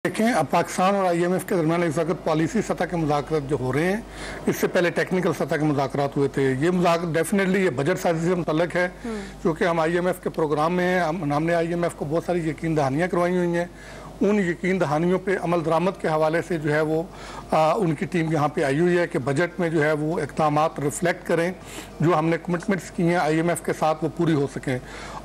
देखें, अब पाकिस्तान और IMF के दरमियान इस वक्त पॉलिसी सतह के मुज़ाकरात जो हो रहे हैं, इससे पहले टेक्निकल सतह के मुज़ाकरात हुए थे। ये मुज़ाकरात डेफिनेटली ये बजट साजी से मुतल्लक है, क्योंकि हम IMF के प्रोग्राम में हैं। हमने IMF को बहुत सारी यकीन दहानियाँ करवाई हुई हैं। उन यकीन दहानियों पे अमल दरामद के हवाले से जो है वो उनकी टीम यहाँ पे आई हुई है कि बजट में जो है वो इक़दामात रिफ्लेक्ट करें, जो हमने कमिटमेंट्स की हैं IMF के साथ वो पूरी हो सकें।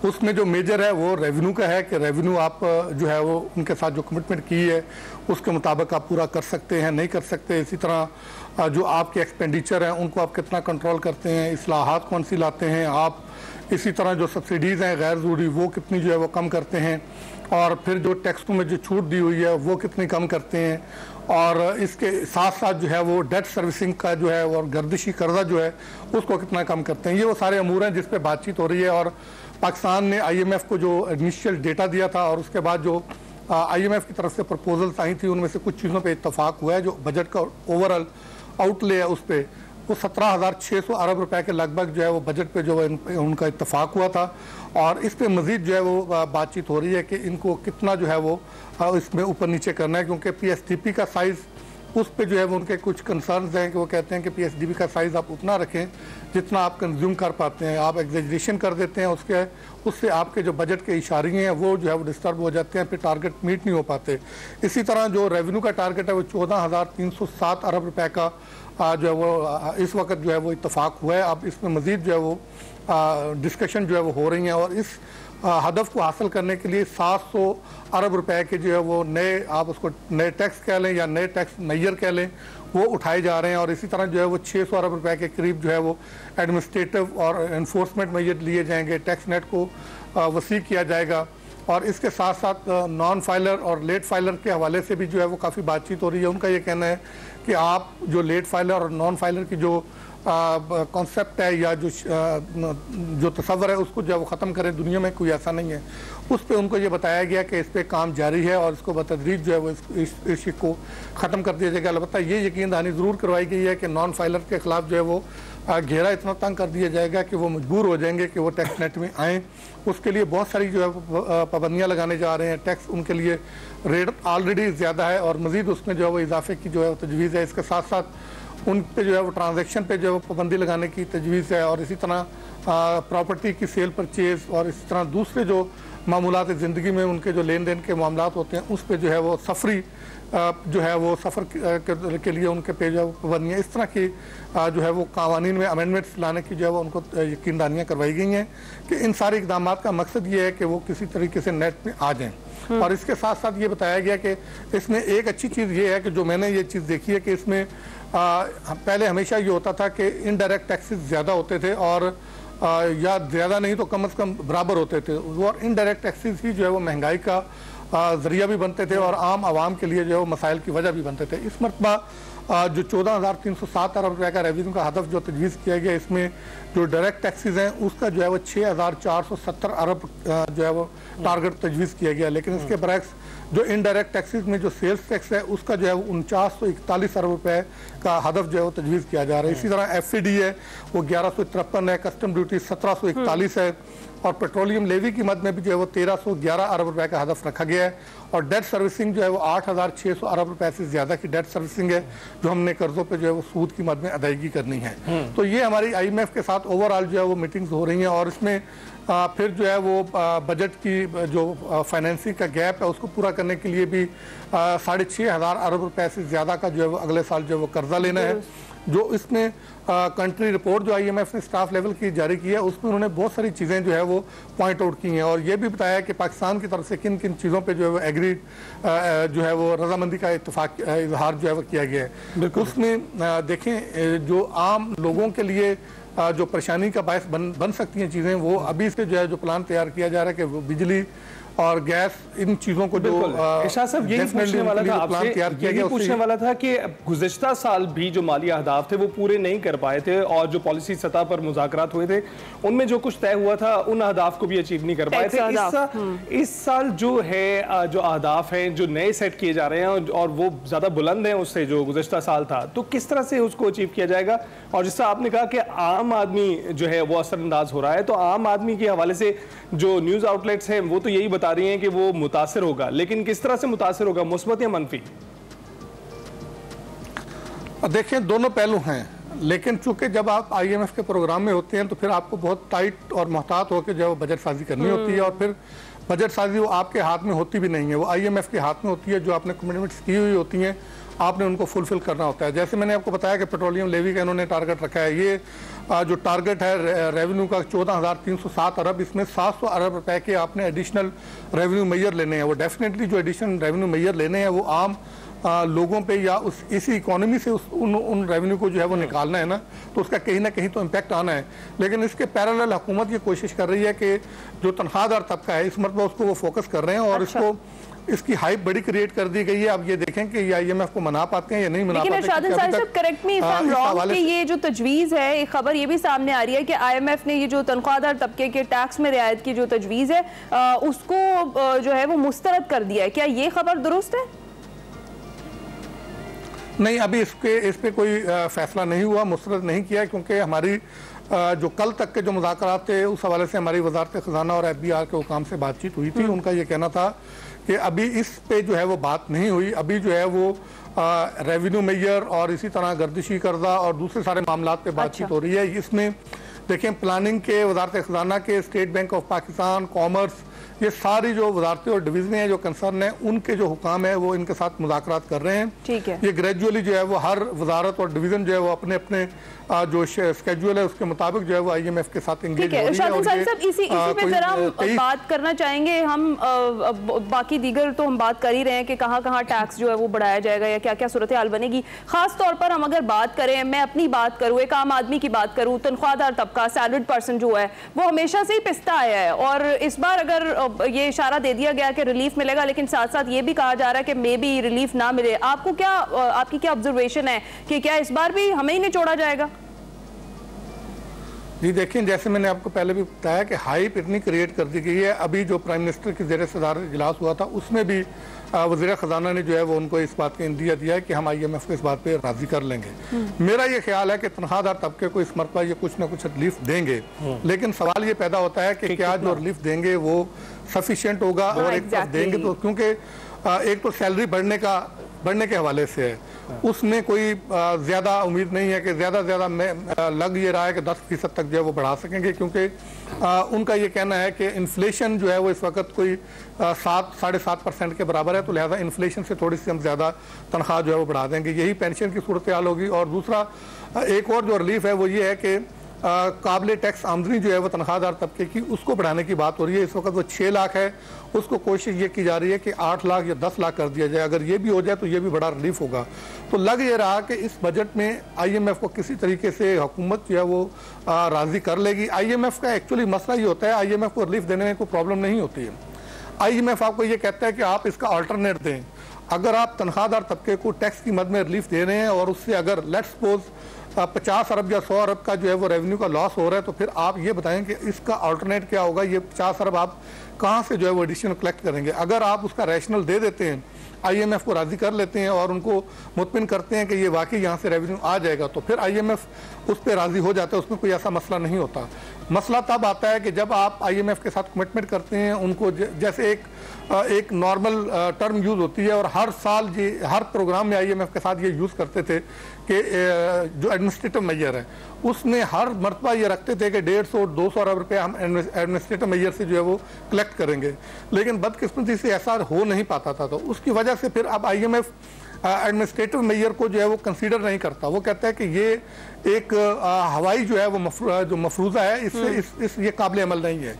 उसमें जो मेजर है वो रेवेन्यू का है कि रेवेन्यू आप जो है वो उनके साथ जो कमिटमेंट की है उसके मुताबिक आप पूरा कर सकते हैं, नहीं कर सकते। इसी तरह जो आपके एक्सपेंडिचर हैं उनको आप कितना कंट्रोल करते हैं, इस्लाहात कौन सी लाते हैं आप। इसी तरह जो सब्सिडीज़ हैं गैर ज़रूरी वो कितनी जो है वो कम करते हैं, और फिर जो टैक्सों में जो छूट दी हुई है वो कितनी कम करते हैं। और इसके साथ साथ जो है वो डेट सर्विसिंग का जो है और गर्दिशी कर्जा जो है उसको कितना कम करते हैं। ये वो सारे अमूर हैं जिस पे बातचीत हो रही है। और पाकिस्तान ने IMF को जो इनिशियल डेटा दिया था और उसके बाद जो IMF की तरफ से प्रपोजल्स आई थी उनमें से कुछ चीज़ों पे इत्तफाक हुआ है। जो बजट का ओवरऑल आउटले है उस पर वो 17,600 अरब रुपए के लगभग जो है वो बजट पे जो है उनका इत्तफाक हुआ था। और इस पे मज़ीद जो है वो बातचीत हो रही है कि इनको कितना जो है वो इसमें ऊपर नीचे करना है, क्योंकि PSDP का साइज़ उस पे जो है वो उनके कुछ कंसर्न्स हैं कि वो कहते हैं कि PSDP का साइज़ आप उतना रखें जितना आप कंज्यूम कर पाते हैं। आप एग्जेजरेशन कर देते हैं उससे आपके जो बजट के इशारे हैं वो जो है वो डिस्टर्ब हो जाते हैं, फिर टारगेट मीट नहीं हो पाते। इसी तरह जो रेवेन्यू का टारगेट है वो 14,307 अरब रुपए का जो है वो इस वक्त जो है वो इत्तफाक हुआ है। अब इसमें मज़ीद जो है वो डिस्कशन जो है वो हो रही हैं, और इस हदफ को हासिल करने के लिए 700 अरब रुपए के जो है वो नए, आप उसको नए टैक्स कह लें या नए टैक्स मैयर कह लें, वो उठाए जा रहे हैं। और इसी तरह जो है वो 600 अरब रुपए के करीब जो है वो एडमिनिस्ट्रेटिव और इन्फोर्समेंट मैयर लिए जाएंगे। टैक्स नेट को वसी किया जाएगा। और इसके साथ साथ नॉन फाइलर और लेट फाइलर के हवाले से भी जो है वो काफ़ी बातचीत हो रही है। उनका ये कहना है कि आप जो लेट फाइलर और नॉन फाइलर की जो कॉन्सेप्ट है या जो तस्वर है उसको जो वो ख़त्म करें, दुनिया में कोई ऐसा नहीं है। उस पे उनको ये बताया गया कि इस पे काम जारी है और इसको बतदरीज जो है वो इस को ख़त्म कर दिया जाएगा। अलबत्ता ये यकीन दहानी ज़रूर करवाई गई है कि नॉन फाइलर के ख़िलाफ़ जो है वो घेरा इतना तंग कर दिया जाएगा कि वो मजबूर हो जाएंगे कि वो टैक्स नेट में आएँ। उसके लिए बहुत सारी जो है पाबंदियाँ लगाने जा रहे हैं। टैक्स उनके लिए रेट ऑलरेडी ज़्यादा है और मज़ीद उसमें जो है वो इजाफे की जो है तजवीज़ है। इसके साथ साथ उन पे जो है वो ट्रांजैक्शन पे जो है पाबंदी लगाने की तजवीज़ है। और इसी तरह प्रॉपर्टी की सेल परचेज़ और इसी तरह दूसरे जो मामूलात ज़िंदगी में उनके जो लेन देन के मामलात होते हैं उस पर जो है वो सफरी जो है वो सफ़र के लिए उनके पे जो पाबंदियाँ इस तरह की जो है वो कानून में अमेंडमेंट्स लाने की जो है वो उनको यकीन दहानियाँ करवाई गई हैं कि इन सारे इक़दामात का मकसद ये है कि वो किसी तरीके से नेट में आ जाएँ। और इसके साथ साथ ये बताया गया कि इसमें एक अच्छी चीज़ ये है कि जो मैंने ये चीज़ देखी है कि इसमें पहले हमेशा ये होता था कि इनडायरेक्ट टैक्सेस ज़्यादा होते थे और या ज़्यादा नहीं तो कम से कम बराबर होते थे। और इनडायरेक्ट टैक्सेस ही जो है वो महंगाई का ज़रिया भी बनते थे और आम आवाम के लिए जो है वो मसाइल की वजह भी बनते थे। इस मरतबा जो 14,307 अरब रुपये का रेवेन्यू का हदफ जो तजवीज़ किया गया, इसमें जो डायरेक्ट टैक्सेस हैं उसका जो है वो 6,470 अरब जो है वो टारगेट तजवीज़ किया गया। लेकिन इसके बरक्स जो इनडायरेक्ट टैक्सेस में जो सेल्स टैक्स है उसका जो है 4941 अरब रुपये का हदफ जो है वो तजवीज़ किया जा रहा है। इसी तरह FCD है वो 1153 है, कस्टम ड्यूटी 1741 है, और पेट्रोलियम लेवी की मद में भी जो है वो 1311 अरब रुपए का हदफ रखा गया है। और डेट सर्विसिंग जो है वो 8,600 अरब रुपए से ज़्यादा की डेट सर्विसिंग है जो हमने कर्जों पे जो है वो सूद की मद में अदायगी करनी है। तो ये हमारी IMF के साथ ओवरऑल जो है वो मीटिंग्स हो रही हैं। और इसमें फिर जो है वो बजट की जो फाइनेंसिंग का गैप है उसको पूरा करने के लिए भी 6,500 अरब रुपए से ज़्यादा का जो है वो अगले साल जो है वो कर्जा लेना है। जो इसमें कंट्री रिपोर्ट जो IMF ने स्टाफ लेवल की जारी की है उसमें उन्होंने बहुत सारी चीज़ें जो है वो पॉइंट आउट की हैं और ये भी बताया कि पाकिस्तान की तरफ से किन किन चीज़ों पे जो है वो एग्रीड जो है वो रजामंदी का इत्तफाक इजहार जो है वो किया गया है। उसमें देखें जो आम लोगों के लिए जो परेशानी का बायस बन सकती हैं चीज़ें, वो अभी से जो है जो प्लान तैयार किया जा रहा है कि वो बिजली और गैस इन चीज़ों को जो इरशाद साहब यही पूछने वाला था आपसे, यही पूछने वाला था कि गुज़िश्ता साल भी जो माली अहदाफ थे वो पूरे नहीं कर पाए थे और जो पॉलिसी सतह पर मुज़ाकरात हुए थे उनमें जो कुछ तय हुआ था उन अहदाफ को भी अचीव नहीं कर पाए थे। इस साल जो है जो अहदाफ हैं जो नए सेट किए जा रहे हैं और वो ज़्यादा बुलंद हैं उससे जो गुज़िश्ता साल था, तो किस तरह से उसको अचीव किया जाएगा? और जिस तरह आपने कहा कि आम आदमी जो है वो असरअंदाज हो रहा है, तो आम आदमी के हवाले से जो न्यूज़ आउटलेट्स हैं वो तो यही بتا رہی ہیں کہ وہ متاثر ہوگا، لیکن کس طرح سے متاثر ہوگا، مثبت یا منفی؟ دیکھیں دونوں پہلو ہیں، لیکن چونکہ جب آپ آئی ایم ایف کے پروگرام میں ہوتے ہیں تو پھر آپ کو بہت ٹائٹ اور محتاط ہو کے جو ہے بجٹ سازی کرنی ہوتی ہے، اور پھر بجٹ سازی وہ آپ کے ہاتھ میں ہوتی بھی نہیں ہے، وہ آئی ایم ایف کے ہاتھ میں ہوتی ہے۔ جو آپ نے کمٹمنٹس کی ہوئی ہوتی ہیں آپ نے ان کو فلفل کرنا ہوتا ہے۔ جیسے میں نے آپ کو بتایا کہ پیٹرولیم لیوی کا انہوں نے ٹارگٹ رکھا ہے، یہ جو ٹارگٹ ہے ریونیو کا 14,307 ارب، اس میں 700 ارب روپے کے آپ نے ایڈیشنل ریونیو میئر لینے ہیں۔ وہ ڈیفینیٹلی جو ایڈیشنل ریونیو میئر لینے ہیں وہ عام لوگوں پہ یا اسی اکانومی سے ان ریونیو کو جو ہے وہ نکالنا ہے نا، تو اس کا کہیں نہ کہیں تو امپیکٹ آنا ہے۔ لیکن اس کے پیرالل حکومت یہ کوشش کر رہی ہے کہ جو تنخواہ دار طبقہ ہے اس مرتبہ اس کو وہ فوکس کر رہے ہیں، اور اس کی ہائپ بڑی کریٹ کر دی گئی ہے۔ اب یہ دیکھیں کہ یہ آئی ایم ایف کو منا پاتے ہیں یا نہیں منا پاتے ہیں۔ لیکن ارشاد انصاری صاحب correct me if I am wrong کہ یہ جو تجویز ہے، ایک خبر یہ بھی سامنے آ رہی ہے کہ آئی ایم ایف نے یہ جو تنخواہ دار طبقے کے ٹیکس میں رعایت کی جو تجویز ہے اس کو جو ہے وہ مسترد کر دیا ہے، کیا یہ خبر درست ہے؟ نہیں، ابھی اس پہ کوئی فیصلہ نہیں ہوا، مسترد نہیں کیا، کیونکہ ہماری جو کل تک کے جو مذاکرات تھے اس حوالے سے ہماری وزارت خزانہ اور ایف بی آر کے حکام سے بات چیت ہوئی تھی۔ ان کا یہ کہنا تھا کہ ابھی اس پہ جو ہے وہ بات نہیں ہوئی، ابھی جو ہے وہ ریونیو میئر اور اسی طرح گردشی قرضہ اور دوسرے سارے معاملات پہ بات چیت ہو رہی ہے۔ اس میں دیکھیں پلاننگ کے وزارت خزانہ کے، state bank of Pakistan, commerce, یہ ساری جو وزارتیں اور ڈویژنیں ہیں جو کنسرن ہیں ان کے جو حکام ہیں وہ ان کے ساتھ مذاکرات کر رہے ہیں۔ یہ گریجولی جو ہے وہ ہر وزارت اور ڈویژن جو ہے وہ اپنے اپنے جو اسکیجول ہے اس کے مطابق جو ہے وہ آئی ایم ایف کے ساتھ انگیج ہو رہی ہے۔ ارشاد انصاری صاحب اسی پہ ذرا بات کرنا چاہیں گے ہم، باقی دیگر تو ہم بات کر ہی رہے ہیں کہ کہاں کہاں ٹیکس جو ہے وہ بڑھایا جائے گا یا کیا کیا صورتحال بنے گی۔ خاص طور پر ہم اگر بات کریں، میں اپنی بات کروں، ایک عام آدمی کی بات کروں، تنخواہ دار طبقہ، سیلریڈ پرسن جو ہے وہ ہمیشہ سے ہی پستا آیا ہے، اور اس بار اگر یہ اشارہ دے دیا گیا کہ ریلیف ملے گا، لیکن ساتھ ساتھ یہ بھی کہا جا رہا ہے کہ مے بی ریلیف نہ ملے، آپ کی کیا آبزرویشن ہے کہ کیا اس بار بھی ہمیں ہی نچوڑا جائے گا؟ جی دیکھیں، جیسے میں نے آپ کو پہلے بھی بتایا کہ ہائپ اتنی کریٹ کر دی گئی ہے۔ ابھی جو پرائم منسٹر کی زیر صدارت اجلاس ہوا تھا اس میں بھی وزیر خزانہ نے جو ہے وہ ان کو اس بات کا اندیا دیا ہے کہ ہم آئی ایم ایف کو اس بات پہ راضی کر لیں گے۔ میرا یہ خیال ہے کہ تنخواہ دار طبقے کو اس مرتبہ یہ کچھ نہ کچھ ریلیف دیں گے، لیکن سوال یہ پیدا ہوتا ہے کہ کیا جو ریلیف دیں گے وہ سفیشینٹ ہوگا، اور ایک طرف دیں گے تو کیونکہ ایک تو سیلری بڑھنے کے حوالے سے ہے، اس میں کوئی زیادہ امید نہیں ہے کہ زیادہ لگ یہ رہا ہے کہ 10% تک جو ہے وہ بڑھا سکیں گے، کیونکہ ان کا یہ کہنا ہے کہ انفلیشن جو ہے وہ اس وقت کوئی 7-7.5% کے برابر ہے، تو لہذا انفلیشن سے تھوڑی سی ہم زیادہ تنخواہ جو ہے وہ بڑھا دیں گے، یہی پینشن کی صورتحال ہوگی۔ اور دوسرا ایک اور جو ریلیف ہے وہ یہ ہے کہ قابل ٹیکس آمدنی جو ہے وہ تنخواہ دار طبقے کی اس کو بڑھانے کی بات ہو رہی ہے۔ اس وقت وہ 6 لاکھ ہے، اس کو کوشش یہ کی جا رہی ہے کہ 8 لاکھ یا 10 لاکھ کر دیا جائے۔ اگر یہ بھی ہو جائے تو یہ بھی بڑا ریلیف ہوگا۔ تو لگ یہ رہا کہ اس بجٹ میں آئی ایم ایف کو کسی طریقے سے حکومت جو ہے وہ راضی کر لے گی۔ آئی ایم ایف کا ایکچولی مسئلہ یہ ہوتا ہے، آئی ایم ایف کو ریلیف دینے میں کوئی پرابلم نہیں ہوتی ہے۔ آئی ایم ایف آپ کو یہ کہتا ہے کہ آپ اس کا آلٹرنیٹ دیں۔ اگر آپ تنخواہ دار طبقے کو ٹیکس کی مد میں ریلیف دے رہے ہیں اور اس سے اگر لیٹس سپوز 50 ارب یا 100 ارب کا جو ہے وہ ریونیو کا لاس ہو رہا ہے، تو پھر آپ یہ بتائیں کہ اس کا آلٹرنیٹ کیا ہوگا، یہ 50 ارب آپ کہاں سے جو ہے وہ ایڈیشنل کلیکٹ کریں گے۔ اگر آپ اس کا ریشنل دے دیتے ہیں، آئی ایم ایف کو راضی کر لیتے ہیں اور ان کو مطمئن کرتے ہیں کہ یہ واقعی یہاں سے ریونیو آ جائے گا، تو پھر آئی ایم ایف اس پہ راضی ہو جاتا ہے، اس میں کوئی ایسا مسئلہ نہیں ہوتا۔ مسئلہ تب آتا ہے کہ جب آپ آئی ایم ایف کے ساتھ کمٹمنٹ کرتے ہیں ان کو، جیسے ایک نارمل ٹرم یوز ہوتی ہے اور ہر سال ہر پروگرام میں آئی ایم ایف کے ساتھ یہ یوز کرتے تھے کہ جو ایڈمنسٹریٹو میئر ہے اس میں ہر مرتبہ یہ رکھتے تھے کہ 150-200 ارب روپے ہم ایڈمنسٹریٹو میئر سے جو ہے وہ کلیکٹ کریں گے، لیکن بدقسمتی سے ایسا ہو نہیں پاتا تھا، تو اس کی وجہ سے پھر اب I M F administrative mayor کو جو ہے وہ کنسیڈر نہیں کرتا۔ وہ کہتا ہے کہ یہ ایک ہوائی جو ہے وہ جو مفروضہ ہے، اس سے یہ قابل عمل نہیں ہے۔